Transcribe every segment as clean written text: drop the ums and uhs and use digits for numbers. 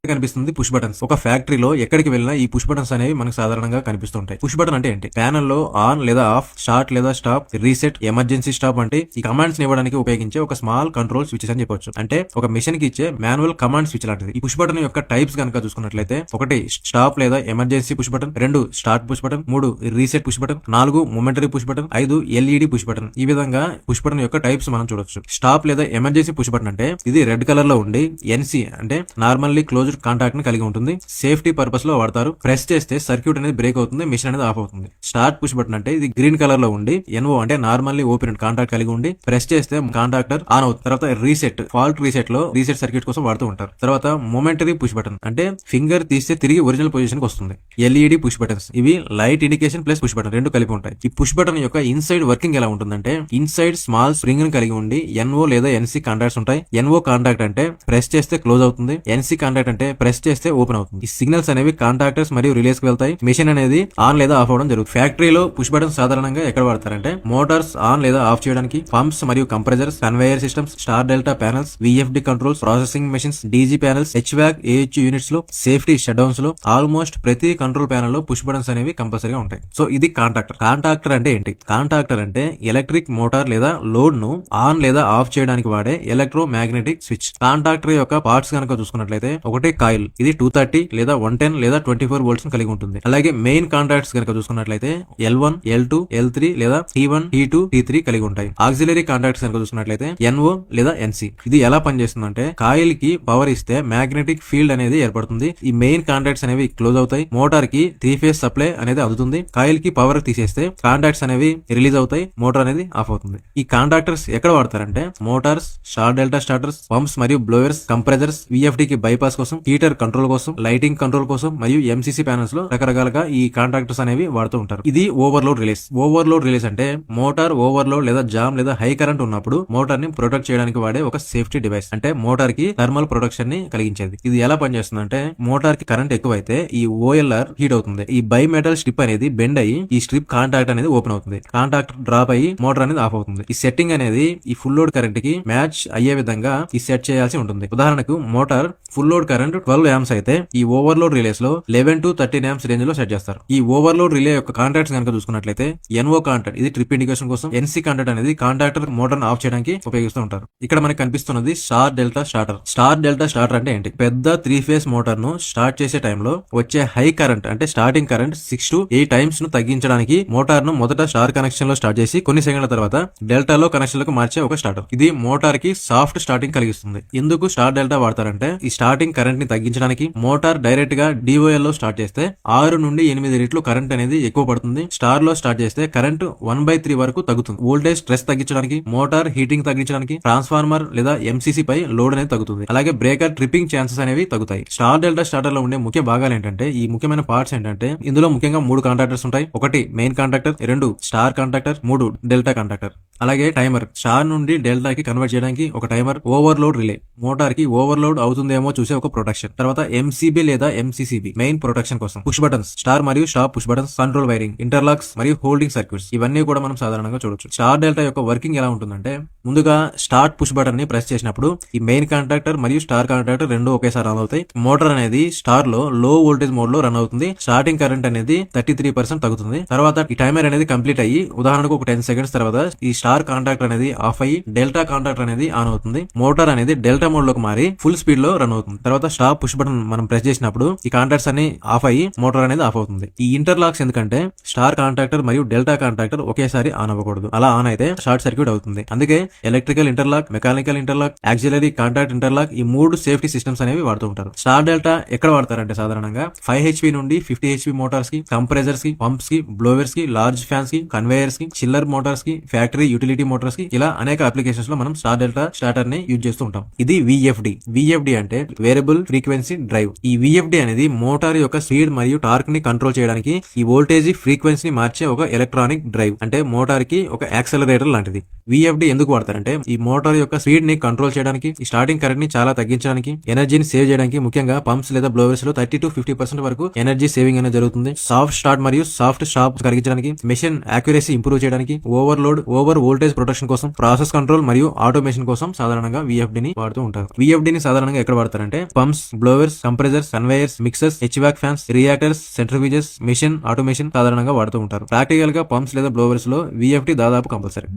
కనిపిస్తుంది push buttons. ఒక ఫ్యాక్టరీలో ఎక్కడికి వెళ్ళినా ఈ పుష్ బటన్స్ అనేవి మనకు సాధారణంగా కనిపిస్తుంటాయి. పుష్ బటన్ అంటే ఏంటి? ప్యానల్ లో ఆన్ లేదా ఆఫ్, స్టార్ట్ లేదా స్టాప్, రీసెట్, ఎమర్జెన్సీ స్టాప్ అంటే ఈ కమాండ్స్ ఇవ్వడానికి ఉపయోగించే ఒక స్మాల్ కంట్రోల్ స్విచెస్ అని చెప్పొచ్చు. అంటే ఒక మిషన్ కి ఇచ్చే మాన్యువల్ కమాండ్ స్విచ్ లాంటిది. ఈ పుష్ బటన్ యొక్క టైప్స్ కనుక చూసుకున్నట్లయితే 1 స్టాప్ లేదా emergency push button, 2 start push button, 3 reset push button, 4 momentary push button, 5 LED push button. ఈ విధంగా పుష్ బటన్ యొక్క టైప్స్ మనం చూడొచ్చు. స్టాప్ లేదా ఎమర్జెన్సీ పుష్ బటన్ అంటే ఇది రెడ్ కలర్ లో ఉండి ఎన్సి అంటే నార్మల్లీ క్లోజ్డ్ కాంటాక్ట్ ని కలిగి ఉంటుంది. సేఫ్టీ పర్పస్ లో వాడతారు. ప్రెస్ చేస్తే సర్క్యూట్ అనేది బ్రేక్ అవుతుంది, మిషన్ అనేది ఆఫ్ అవుతుంది. స్టార్ట్ పుష్ బటన్ అంటే ఇది గ్రీన్ కలర్ లో ఉండి ఎన్ఓ అంటే నార్మల్లీ ఓపెన్ కాంటాక్ట్ కలిగి ఉండి ప్రెస్ చేస్తే కాంటాక్టర్ ఆన్ అవుతుంది. తర్వాత రీసెట్, ఫాల్ట్ రీసెట్ లో రీసెట్ సర్క్యూట్ కోసం వాడుతూ ఉంటారు. తర్వాత మొమెంటరీ పుష్ బటన్ అంటే ఫింగర్ తీస్తే తిరిగి ఒరిజినల్ పొజిషన్ కి వస్తుంది. ఎల్ఈడి పుష్ బటన్స్ ఇవి light indication plus push button రెండు కలిపి ఉంటాయి. ఈ పుష్ బటన్ యొక్క ఇన్సైడ్ వర్కింగ్ ఎలా ఉంటుందంటే ఇన్సైడ్ స్మాల్ స్ప్రింగ్ ని కలిగి ఉండి ఎన్ఓ లేదా ఎన్సి కాంటాక్ట్స్ ఉంటాయి. ఎన్ఓ కాంటాక్ట్ అంటే ప్రెస్ చేస్తే క్లోజ్ అవుతుంది. ఎన్సి కాంటాక్ట్ అంటే ప్రెస్ చేస్తే ఓపెన్ అవుతుంది. ఈ సిగ్నల్స్ అనేవి కాంటాక్టర్స్ మరియు రిలేస్ కి వెళ్తాయి. మిషన్ అనేది ఆన్ లేదా ఆఫ్ అవడం జరుగుతుంది. ఫ్యాక్టరీలో పుష్ బటన్స్ సాధారణంగా ఎక్కడ వాడతారంటే మోటార్స్ ఆన్ లేదా ఆఫ్ చేయడానికి, పంప్స్ మరియు compressors, conveyor systems, star delta panels, VFD controls, processing machines, DG panels, HVAC, AH units లో, సేఫ్టీ షట్ డౌన్స్ లో ఆల్మోస్ట్ ప్రతి కంట్రోల్ ప్యానల్ లో పుష్ బటన్స్ అనేవి కంపల్సరీగా ఉంటాయి. సో ఇది కాంటాక్టర్. కాంటాక్టర్ అంటే ఏంటి? కాంటాక్టర్ అంటే ఎలక్ట్రిక్ మోటార్ లేదా లోడ్ ను ఆన్ లేదా ఆఫ్ చేయడానికి వాడే ఎలక్ట్రో మ్యాగ్నెటిక్ స్విచ్. కాంటాక్టర్ యొక్క పార్ట్స్ కనుక చూసుకున్నట్లయితే ఒకటి కాయిల్, ఇది 230 లేదా 110 లేదా 24 వోల్ట్స్ కలిగి ఉంటుంది. అలాగే మెయిన్ కాంటాక్ట్స్ కనుక చూసుకున్నట్లయితే L1, L2, L3 లేదా T1, T2, T3 కలిగి ఉంటాయి. ఆక్సిలరీ కాంటాక్ట్స్ కనుక చూసుకున్నట్లయితే NO లేదా NC. ఇది ఎలా పనిచేస్తుందంటే కాయిల్ కి పవర్ ఇస్తే మ్యాగ్నెటిక్ ఫీల్డ్ అనేది ఏర్పడుతుంది. ఈ మెయిన్ కాంటాక్ట్స్ అనేవి క్లోజ్ అవుతాయి. మోటార్ కి 3 ఫేజ్ సప్లై అనేది అందుతుంది. కాయిల్ కి పవర్ తీసేస్తే కాంటాక్ట్స్ అనేవి రిలీజ్ అవుతాయి. మోటార్ అనేది ఆఫ్ అవుతుంది. ఈ కాంటాక్టర్స్ ఎక్కడ వాడతారంటే motors, star delta starters, pumps మరియు బ్లోయర్స్, కంప్రెసర్స్, విఎఫ్డి కి బైపాస్ కోసం, హీటర్ కంట్రోల్ కోసం, లైటింగ్ కంట్రోల్ కోసం మరియు ఎంసీసీ ప్యానల్స్ లో రకరకాలుగా ఈ కాంటాక్టర్స్ అనేవి వాడుతూ ఉంటారు. ఇది ఓవర్లోడ్ రిలీజ్. ఓవర్లోడ్ రిలీజ్ అంటే మోటార్ ఓవర్లోడ్ లేదా జామ్ లేదా హై కరెంట్ ఉన్నప్పుడు మోటార్ ని ప్రొటెక్ట్ చేయడానికి వాడే ఒక సేఫ్టీ డివైస్. అంటే మోటార్ కి థర్మల్ ప్రొటెక్షన్ ని కలిగించేది. ఇది ఎలా పనిచేస్తుంది అంటే మోటార్ కి కరెంట్ ఎక్కువైతే ఈ ఓఎల్ఆర్ హీట్ అవుతుంది. ఈ బై మెటల్ స్ట్రిప్ అనేది బెండ్ అయ్యి ఈ స్ట్రిప్ కాంటాక్ట్ అనేది ఓపెన్ అవుతుంది. కాంటాక్ట్ డ్రాప్ అయ్యి మోటార్ అనేది ఆఫ్ అవుతుంది. ఈ సెట్టింగ్ అనేది ఈ ఫుల్ లోడ్ కరెంట్ కి మ్యాచ్ అయ్యే విధంగా ఈ సెట్ చేయాల్సి ఉంటుంది. ఉదాహరణకు motor full load current 12 amps అయితే ఈ ఓవర్లోడ్ రిలేస్ లో 11 to 13 amps రేంజ్ లో సెట్ చేస్తారు. ఈ ఓవర్లోడ్ రిలే యొక్క కాంటాక్ట్స్ కనుక చూసుకున్నట్లయితే ఎన్ఓ కాంటాక్ట్ ఇది ట్రిప్ ఇండికేషన్ కోసం, ఎన్సీ కాంటాక్ట్ అనేది కాంటాక్టర్ మోటార్ ఆఫ్ చేయడానికి ఉపయోగిస్తూ ఉంటారు. ఇక్కడ మనకి కనిపిస్తున్నది star delta starter. Star delta starter అంటే ఏంటి? పెద్ద 3 ఫేజ్ మోటార్ ను స్టార్ట్ చేసే టైంలో వచ్చే హై కరెంట్ అంటే స్టార్టింగ్ కరెంట్ 6 to 8 times ను తగ్గించడానికి మోటార్ ను మొదట స్టార్ కనెక్షన్ లో స్టార్ట్ చేసి కొన్ని సెకండ్ల తర్వాత డెల్టా లో కనెక్షన్ లకు మార్చే ఒక స్టార్టర్. ఇది మోటార్ కి సాఫ్ట్ స్టార్టింగ్ కలిగిస్తుంది. ఎందుకు స్టార్ డెల్టా వాడతారంటే ఈ స్టార్టింగ్ కరెంట్ ని తగ్గించడానికి. మోటార్ డైరెక్ట్ గా డిఓఎల్ లో స్టార్ట్ చేస్తే 6 నుండి 8 రెట్లు కరెంట్ అనేది ఎక్కువ పడుతుంది. స్టార్ లో స్టార్ట్ చేస్తే కరెంట్ 1/3 వరకు తగ్గుతుంది. వోల్టేజ్ స్ట్రెస్ తగ్గించడానికి, మోటార్ హీటింగ్ తగ్గించడానికి, ట్రాన్స్ఫార్మర్ లేదా ఎంసీసీ పై లోడ్ అనేది తగ్గుతుంది. అలాగే బ్రేకర్ ట్రిప్పింగ్ ఛాన్సెస్ అనేవి తగ్గుతాయి. స్టార్ డెల్టా స్టార్టర్ లో ఉండే ముఖ్య భాగాలు ఏంటంటే ఈ ముఖ్యమైన పార్ట్స్ ఏంటంటే ఇందులో ముఖ్యంగా 3 కాంటాక్టర్స్ ఉంటాయి. 1 main contactor, 2 star contactor, 3 delta contactor. అలాగే టైమర్, స్టార్ నుండి డెల్టా కి కన్వర్ట్ చేయడానికి ఒక టైమర్. ఓవర్లోడ్ రిలే, మోటార్ కి ఓవర్లోడ్ అవుతుందేమో చూసే ఒక ప్రొటెక్షన్. తర్వాత ఎంసీబీ లేదా ఎంసీసీబీ మెయిన్ ప్రొటెక్షన్ కోసం. పుష్ బటన్స్, స్టార్ మరియు stop push buttons, control wiring, interlocks మరియు హోల్డింగ్ సర్క్యూట్స్ ఇవన్నీ కూడా మనం సాధారణంగా చూడొచ్చు. స్టార్ డెల్టా యొక్క వర్కింగ్ ఎలా ఉంటుందంటే ముందుగా స్టార్ట్ పుష్ బటన్ ని ప్రెస్ చేసినప్పుడు ఈ మెయిన్ కాంటాక్టర్ మరియు స్టార్ కాంటాక్టర్ రెండు ఒకేసారి రన్ అవుతాయి. మోటార్ అనేది స్టార్ లో లో వోల్టేజ్ మోడ్ లో రన్ అవుతుంది. స్టార్టింగ్ కరెంట్ అనేది 33% తగ్గుతుంది. తర్వాత ఈ టైమర్ అనేది కంప్లీట్ అయ్యి ఉదాహరణకు ఒక 10 seconds తర్వాత ఈ స్టార్ కాంటాక్టర్ అనేది ఆఫ్ అయ్యి డెల్టా కాంటాక్టర్ అనేది ఆన్ అవుతుంది. మోటార్ అనేది డెల్టా మోడ్ లోకి మారి ఫుల్ స్పీడ్ లో రన్ అవుతుంది. తర్వాత స్టాప్ పుష్ బటన్ మనం ప్రెస్ చేసినప్పుడు ఈ కాంటాక్ట్స్ అన్ని ఆఫ్ అయ్యి మోటార్ అనేది ఆఫ్ అవుతుంది. ఈ ఇంటర్లాక్స్ ఎందుకంటే స్టార్ కాంటాక్టర్ మరియు డెల్టా కాంటాక్టర్ ఒకేసారి ఆన్ అవ్వకూడదు. అలా ఆన్ అయితే షార్ట్ సర్క్యూట్ అవుతుంది. అందుకే electrical interlock, mechanical interlock, auxiliary contact interlock ఈ 3 సేఫ్టీ సిస్టమ్స్ అనేవి వాడుతూ ఉంటారు. స్టార్ డెల్టా ఎక్కడ వాడతారంటే సాధారణంగా 5 HP నుండి 50 HP మోటార్స్ కి, కంప్రెసర్స్ కి, పంప్స్ కి, బ్లోవర్స్ కి, లార్జ్ ఫ్యాన్స్ కి, కన్వేయర్స్ కి, చిల్లర్ మోటార్స్ కి, ఫ్యాక్టరీ యూటిలిటీ మోటార్స్ కి ఇలా అనేక అప్లికేషన్స్ లో మనం స్టార్ డెల్టా స్టార్టర్ ని యూజ్ చేస్తూ ఉంటాం. ఇది విఎఫ్డి. విఎఫ్డి అంటే వేరియబుల్ ఫ్రీక్వెన్సీ డ్రైవ్. ఈ విఎఫ్డి అనేది మోటార్ యొక్క స్పీడ్ మరియు టార్క్ ని కంట్రోల్ చేయడానికి ఈ వోల్టేజ్ ఫ్రీక్వెన్సీని మార్చే ఒక ఎలక్ట్రానిక్ డ్రైవ్. అంటే మోటార్ కి ఒక యాక్సలరేటర్ లాంటిది. విఎఫ్డి ఎందుకు వాడతారంటే ఈ మోటార్ యొక్క స్పీడ్ ని కంట్రోల్ చేయడానికి, ఈ స్టార్టింగ్ కరెంట్ ని చాలా తగ్గించడానికి, ఎనర్జీని సేవ్ చేయడానికి, ముఖ్యంగా పంప్స్ లేదా బ్లోవర్స్ లో 30 to 50% వరకు ఎనర్జీ సేవింగ్ అనేది జరుగుతుంది. సాఫ్ట్ స్టార్ట్ మరియు సాఫ్ట్ స్టాప్ కలిగించడానికి, మెషిన్ యాక్యురసీ ఇంప్రూవ్ చేయడానికి, ఓవర్లోడ్, ఓవర్ వోల్టేజ్ ప్రొటెక్షన్ కోసం, ప్రాసెస్ కంట్రోల్ మరియు ఆటోమేషన్ కోసం సాధారణంగా విఎఫ్డి ని వాడుతూ ఉంటారు. విఎఫ్డి ని సాధారణంగా ఎక్కడ వాడతారంటే pumps pumps, blowers, compressors, conveyors, mixers, HVAC fans, reactors, centrifuges, machine automation సాధారణంగా వాడుతూ ఉంటారు. ప్రాక్టికల్ గా పంప్స్ లేదా బ్లోవర్స్ లో VFD దాదాపు కంపల్సరీ.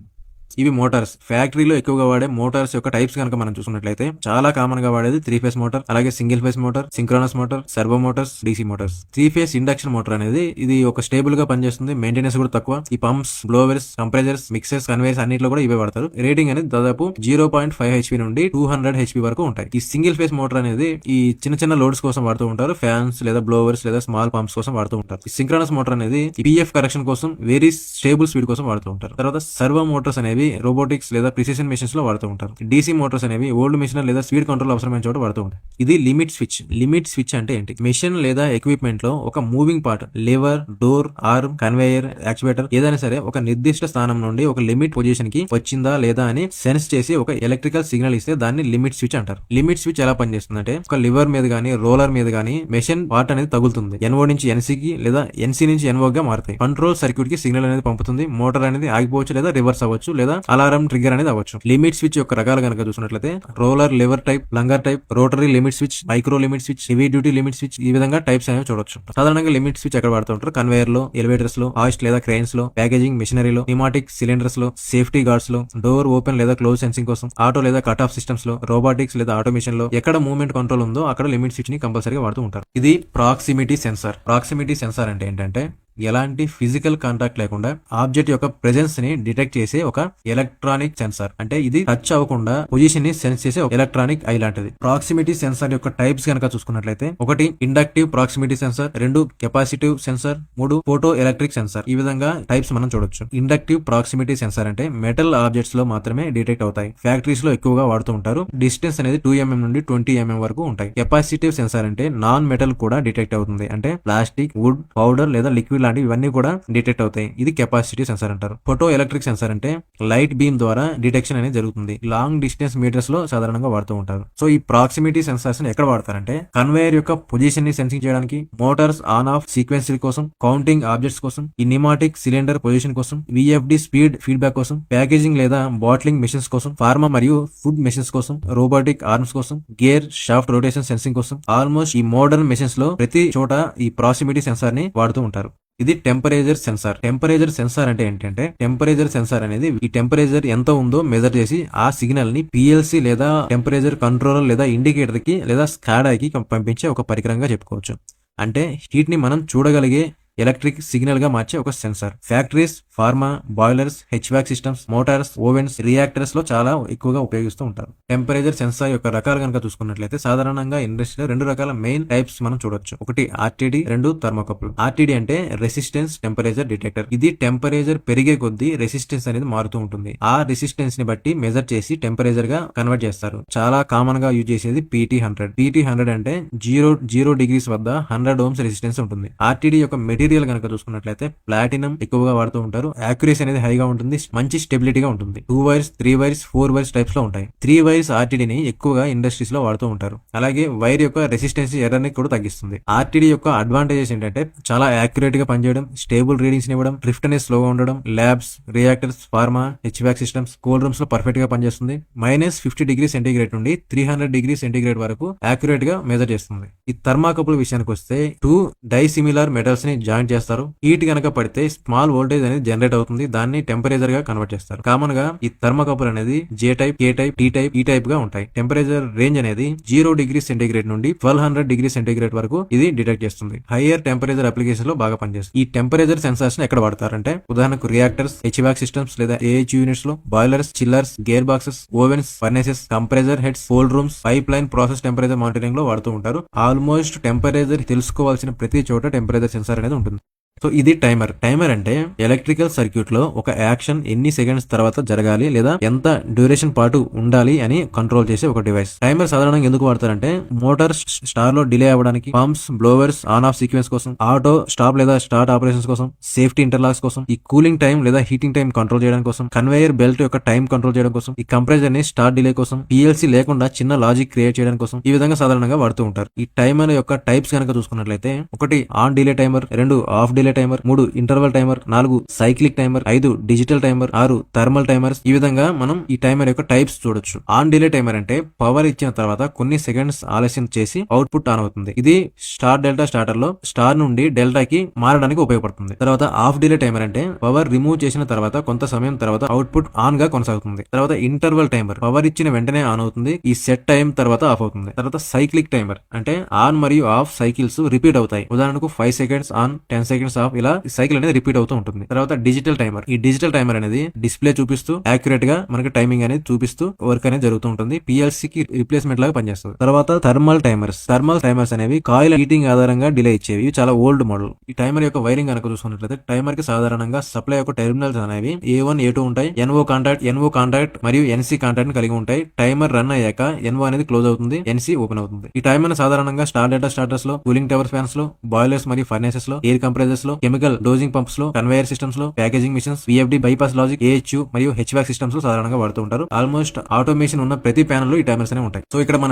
ఇవి మోటార్స్. ఫ్యాక్టరీలో ఎక్కువగా వాడే మోటార్స్ యొక్క టైప్స్ కనుక మనం చూసుకున్నట్లయితే చాలా కామన్ గా వాడేది 3 ఫేస్ మోటార్, అలాగే single phase motor, synchronous motor, servo Motors, DC Motors. 3 phase induction motor అనేది ఇది ఒక స్టేబుల్ గా పనిచేస్తుంది, మెయింటెనెన్స్ కూడా తక్కువ. ఈ pumps, blowers, compressors, mixers, conveyors అన్నిట్లో కూడా ఇవే వాడతారు. రేటింగ్ అనేది దాదాపు 0.5 HP నుండి 200 HP వరకు ఉంటాయి. ఈ సింగిల్ ఫేస్ మోటార్ అనేది ఈ చిన్న చిన్న లోడ్స్ కోసం వాడుతూ ఉంటారు. ఫ్యాన్స్ లేదా బ్లోవర్స్ లేదా స్మాల్ పంప్స్ కోసం వాడుతూ ఉంటారు. ఈ సింక్రోనస్ మోటార్ అనేది PF కరెక్షన్ కోసం, వెరీ స్టేబుల్ స్పీడ్ కోసం వాడుతూ ఉంటారు. తర్వాత సర్వో మోటార్స్ అనేవి రోబోటిక్స్ లేదా ప్రిసిషన్ మెషిన్స్ లో వాడుతూ ఉంటారు. DC మోటార్స్ అనేవి ఓల్డ్ మెషిన్ లేదా స్పీడ్ కంట్రోల్ అవసరమైన చోట వాడుతూ ఉంటారు. ఇది లిమిట్ స్విచ్. లిమిట్ స్విచ్ అంటే ఏంటి? మెషిన్ లేదా ఎక్విప్మెంట్ లో ఒక moving part, liver, door, arm, conveyor, actuator ఏదైనా సరే ఒక నిర్దిష్ట స్థానం నుండి ఒక లిమిట్ పొజిషన్ కి వచ్చిందా లేదా అని సెన్స్ చేసి ఒక ఎలక్ట్రికల్ సిగ్నల్ ఇస్తే దాన్ని లిమిట్ స్విచ్ అంటారు. లిమిట్ స్విచ్ ఎలా పనిచేస్తుందంటే ఒక లివర్ మీద గానీ రోలర్ మీద గానీ మెషిన్ పార్ట్ అనేది తగులుతుంది. NO నుంచి NC కి లేదా NC నుంచి NO గా మారుతాయి. కంట్రోల్ సర్క్యూట్ కి సిగ్నల్ అనేది పంపుతుంది. మోటార్ అనేది ఆగిపోవచ్చు లేదా రివర్స్ అవ్వచ్చు లేదా అలారం ట్రిగ్గర్ అనేది అవ్వచ్చు. లిమిట్ స్విచ్ యొక్క రకాలు కనుక చూసినట్లయితే roller, liver type, langar type, rotary limit switch, micro limit switch, heavy duty limit switch, ఈ విధంగా టైప్స్ అనేవి చూడొచ్చు. సాధారణంగా లిమిట్ స్విచ్ ఎక్కడ వాడుతూ ఉంటారు? కన్వేయర్ లో, ఎలివేటర్స్ లో, హాయిస్ట్ లేదా క్రెయిన్స్ లో, ప్యాకేజింగ్ మిషనరీలో, న్యూమాటిక్ సిలిండర్స్ లో, సేఫ్టీ గార్డ్స్ లో, డోర్ ఓపెన్ లేదా క్లోజ్ సెన్సింగ్ కోసం, ఆటో లేదా కట్ ఆఫ్ సిస్టమ్స్ లో, రోబోటిక్స్ లేదా ఆటోమేషన్ లో ఎక్కడ మూవ్మెంట్ కంట్రోల్ ఉందో అక్కడ లిమిట్ స్విచ్ ని కంపల్సరీగా వాడుతూ ఉంటారు. ఇది ప్రాక్సిమిటీ సెన్సార్. ప్రాక్సిమిటీ సెన్సార్ అంటే ఏంటంటే ఎలాంటి ఫిజికల్ కాంటాక్ట్ లేకుండా ఆబ్జెక్ట్ యొక్క ప్రెజెన్స్ ని డిటెక్ట్ చేసే ఒక ఎలక్ట్రానిక్ సెన్సార్. అంటే ఇది టచ్ అవ్వకుండా పొజిషన్ ని సెన్స్ చేసే ఒక ఎలక్ట్రానిక్ ఐ లాంటిది. ప్రాక్సిమిటీ సెన్సార్ యొక్క టైప్స్ కనుక చూసుకున్నట్లయితే 1 inductive proximity sensor, 2 capacitive sensor, 3 photo electric sensor. ఈ విధంగా టైప్స్ మనం చూడొచ్చు. ఇండక్టివ్ ప్రాక్సిమిటీ సెన్సార్ అంటే మెటల్ ఆబ్జెక్ట్స్ లో మాత్రమే డిటెక్ట్ అవుతాయి. ఫ్యాక్టరీస్ లో ఎక్కువగా వాడుతూ ఉంటారు. డిస్టెన్స్ అనేది 2 mm నుండి 20 mm వరకు ఉంటాయి. కెపాసిటివ్ సెన్సార్ అంటే నాన్ మెటల్ కూడా డిటెక్ట్ అవుతుంది. అంటే ప్లాస్టిక్, వుడ్, పౌడర్ లేదా లిక్విడ్ లాంటివి ఇవన్నీ కూడా డిటెక్ట్ అవుతాయి. ఇది కెపాసిటీ సెన్సార్ అంటారు. ఫోటో ఎలక్ట్రిక్ సెన్సార్ అంటే లైట్ బీమ్ ద్వారా డిటెక్షన్ అనేది జరుగుతుంది. లాంగ్ డిస్టెన్స్ మీటర్స్ లో సాధారణంగా వాడుతూ ఉంటారు. సో ఈ ప్రాక్సిమిటీ సెన్సార్స్ ని ఎక్కడ వాడతారంటే కన్వేయర్ యొక్క పొజిషన్ ని సెన్సింగ్ చేయడానికి, మోటార్స్ ఆన్ ఆఫ్ సీక్వెన్స్ కోసం, కౌంటింగ్ ఆబ్జెక్ట్స్ కోసం, ఈ న్యూమాటిక్ సిలిండర్ పొజిషన్ కోసం, VFD స్పీడ్ ఫీడ్బ్యాక్ కోసం, ప్యాకేజింగ్ లేదా బాట్లింగ్ మెషిన్స్ కోసం, ఫార్మా మరియు ఫుడ్ మెషిన్స్ కోసం, రోబోటిక్ ఆర్మ్స్ కోసం, గేర్ షాఫ్ట్ రొటేషన్ సెన్సింగ్ కోసం. ఆల్మోస్ట్ ఈ మోడర్న్ మెషిన్స్ లో ప్రతి చోట ఈ ప్రాక్సిమిటీ సెన్సార్ ని వాడుతూ ఉంటారు. ఇది టెంపరేచర్ సెన్సార్. టెంపరేచర్ సెన్సార్ అంటే ఏంటంటే టెంపరేచర్ సెన్సార్ అనేది ఈ టెంపరేచర్ ఎంత ఉందో మెజర్ చేసి ఆ సిగ్నల్ ని PLC లేదా టెంపరేచర్ కంట్రోలర్ లేదా ఇండికేటర్ కి లేదా SCADA కి పంపించే ఒక పరికరంగా చెప్పుకోవచ్చు. అంటే హీట్ ని మనం చూడగలిగే ఎలక్ట్రిక్ సిగ్నల్ గా మార్చే ఒక sensor. Factories, pharma, boilers, HVAC systems, motors, ovens, reactors లో చాలా ఎక్కువగా ఉపయోగిస్తూ ఉంటారు. టెంపరేచర్ సెన్సార్ యొక్క రకాలు కనుక చూసుకున్నట్లయితే సాధారణంగా ఇండస్ట్రీలో 2 రకాల మెయిన్ టైప్స్ మనం చూడొచ్చు. 1 RTD, 2 థర్మోకపుల్. RTD అంటే రెసిస్టెన్స్ టెంపరేచర్ డిటెక్టర్. ఇది టెంపరేచర్ పెరిగే కొద్దీ రెసిస్టెన్స్ అనేది మారుతూ ఉంటుంది. ఆ రెసిస్టెన్స్ ని బట్టి మెజర్ చేసి టెంపరేచర్ గా కన్వర్ట్ చేస్తారు. చాలా కామన్ గా యూజ్ చేసేది PT100. PT100 అంటే 0 degrees వద్ద 100 ohms రెసిస్టెన్స్ ఉంటుంది. RTD యొక్క మెటీరియల్ కనుక చూసుకున్నట్లయితే ప్లాటినం ఎక్కువగా వాడుతూ ఉంటారు. యాక్యురసీ అనేది హైగా ఉంటుంది, మంచి స్టెబిలిటీగా ఉంటుంది. 2 వైర్స్, 3 వైర్స్, 4 వైర్స్ టైప్స్ లో ఉంటాయి. 3 వైర్స్ RTD ని ఎక్కువగా ఇండస్ట్రీస్ లో వాడుతూ ఉంటారు. అలాగే వైర్ యొక్క రెసిస్టెన్స్ ఎర్రర్ ని కూడా తగ్గిస్తుంది. RTD యొక్క అడ్వాంటేజెస్ ఏంటంటే చాలా యాక్యురేట్ గా పనిచేయడం, స్టేబుల్ రీడింగ్స్ ఇవ్వడం, డ్రిఫ్ట్ అనేది స్లోగా ఉండడం, labs, reactors, pharma, HVAC systems, cold rooms లో పర్ఫెక్ట్ గా పనిచేస్తుంది. -50 degrees సెంటీగ్రేడ్ నుండి 300 degrees సెంటీగ్రేడ్ వరకు యాక్యురేట్ గా మెజర్ చేస్తుంది. ఈ థర్మాకపుల్ విషయానికి వస్తే 2 డైసిమిలార్ మెటల్స్ ని జాయింట్ చేస్తారు. హీట్ కనుక పడితే స్మాల్ వోల్టేజ్ అనేది జనరేట్ అవుతుంది. దాన్ని టెంపరేచర్ గా కన్వర్ట్ చేస్తారు. కామన్ గా ఈ థర్మోకపుల్ అనేది J type, K type, T type, E type గా ఉంటాయి. టెంపరేచర్ రేంజ్ అనేది 0 degrees సెంటీగ్రేడ్ నుండి 1200 degrees సెంటీగ్రేడ్ వరకు ఇది డిటెక్ట్ చేస్తుంది. హైయర్ టెంపరేచర్ అప్లికేషన్ లో బాగా పనిచేస్తుంది. ఈ టెంపరేచర్ సెన్సార్స్ ని ఎక్కడ వాడతారంటే ఉదాహరణకు రియాక్టర్స్, HVAC సిస్టమ్స్ లేదా AHU యూనిట్స్ లో, boilers, chillers, gear boxes, ovens, furnaces, compressor heads, cold rooms, pipeline process temperature monitoring లో వాడుతూ ఉంటారు. ఆల్మోస్ట్ టెంపరేచర్ తెలుసుకోవాల్సిన ప్రతి చోట టెంపరేచర్ సెన్సార్ అనేది ఉంటుంది. సో ఇది టైమర్. టైమర్ అంటే ఎలక్ట్రికల్ సర్క్యూట్ లో ఒక యాక్షన్ ఎన్ని సెకండ్స్ తర్వాత జరగాలి లేదా ఎంత డ్యూరేషన్ పాటు ఉండాలి అని కంట్రోల్ చేసే ఒక డివైస్. టైమర్ సాధారణంగా ఎందుకు వాడతారంటే మోటార్ స్టార్ లో డిలే అవ్వడానికి, pumps, blowers on off sequence కోసం, ఆటో స్టాప్ లేదా స్టార్ట్ ఆపరేషన్స్ కోసం, సేఫ్టీ ఇంటర్లాక్స్ కోసం, ఈ కూలింగ్ టైం లేదా హీటింగ్ టైం కంట్రోల్ చేయడం కోసం, కన్వేయర్ బెల్ట్ యొక్క టైం కంట్రోల్ చేయడం కోసం, ఈ కంప్రెసర్ ని స్టార్ట్ డిలే కోసం, PLC లేకుండా చిన్న లాజిక్ క్రియేట్ చేయడం కోసం ఈ విధంగా సాధారణంగా వాడుతూ ఉంటారు. ఈ టైమర్ యొక్క టైప్స్ కనుక చూసుకున్నట్లయితే 1 on delay timer, 2 of delay delay timer, 3 interval timer, 4 cyclic timer, 5 digital timer, 6 thermal timers. ఈ విధంగా మనం ఈ టైమర్ యొక్క టైప్స్ చూడొచ్చు. ఆన్ డిలే టైమర్ అంటే పవర్ ఇచ్చిన తర్వాత కొన్ని సెకండ్స్ ఆలస్యం చేసి అవుట్పుట్ ఆన్ అవుతుంది. ఇది స్టార్ డెల్టా స్టార్టర్ లో స్టార్ నుండి డెల్టాకి మారడానికి ఉపయోగపడుతుంది. తర్వాత ఆఫ్ డిలే టైమర్ అంటే పవర్ రిమూవ్ చేసిన తర్వాత కొంత సమయం తర్వాత అవుట్పుట్ ఆన్ గా కొనసాగుతుంది. తర్వాత ఇంటర్వల్ టైమర్ పవర్ ఇచ్చిన వెంటనే ఆన్ అవుతుంది. ఈ సెట్ టైం తర్వాత ఆఫ్ అవుతుంది. తర్వాత సైక్లిక్ టైమర్ అంటే ఆన్ మరియు ఆఫ్ సైకిల్స్ రిపీట్ అవుతాయి. ఉదాహరణకు 5 సెకండ్స్ ఆన్, 10 సెకండ్స్ ఆఫ్, ఇలా సైకిల్ అనేది రిపీట్ అవుతూ ఉంటుంది. తర్వాత డిజిటల్ టైమర్. ఈ డిజిటల్ టైమర్ అనేది డిస్ప్లే చూపిస్తూ యాక్యురేట్ గా మనకి టైమింగ్ అనేది చూపిస్తూ వర్క్ అనేది జరుగుతూ ఉంటుంది. పిఎల్సి కి రిప్లేస్మెంట్ లాగా పనిచేస్తుంది. తర్వాత థర్మల్ టైమర్స్. థర్మల్ టైమర్స్ అనేవి కాయిల్ హీటింగ్ ఆధారంగా డిలే ఇచ్చేవి. ఇవి చాలా ఓల్డ్ మోడల్. ఈ టైమర్ యొక్క వైరింగ్ కనుక చూసుకున్నట్లయితే టైమర్ కి సాధారణంగా సప్లై యొక్క టెర్మినల్స్ అనేవి A1, A2 ఉంటాయి. NO కాంటాక్ట్ మరియు NC కాంటాక్ట్ ని కలిగి ఉంటాయి. టైమర్ రన్ అయ్యాక NO అనేది క్లోజ్ అవుతుంది, NC ఓపెన్ అవుతుంది. ఈ టైమర్ సాధారణంగా స్టార్ డేటా స్టార్టర్స్ లో, కూలింగ్ టవర్ ఫ్యాన్స్ లో, బాయిలర్స్ మరియు ఫర్నేసెస్ లో, ఎయిర్ కంప్రెసర్స్ లో, కెమికల్ డోజింగ్ పంప్స్ లో, కన్వేయర్ సిస్టమ్స్ లో, packaging machines, VFD bypass logic, AHU మరియు HVAC సిస్టమ్స్ లో సాధారణంగా వాడుతూ ఉంటారు. ఆల్మోస్ట్ ఆటోమేషన్ ఉన్న ప్రతి ప్యానల్ లో ఈ టైమర్స్ అనేవి ఉంటాయి. సో ఇక్కడ మనం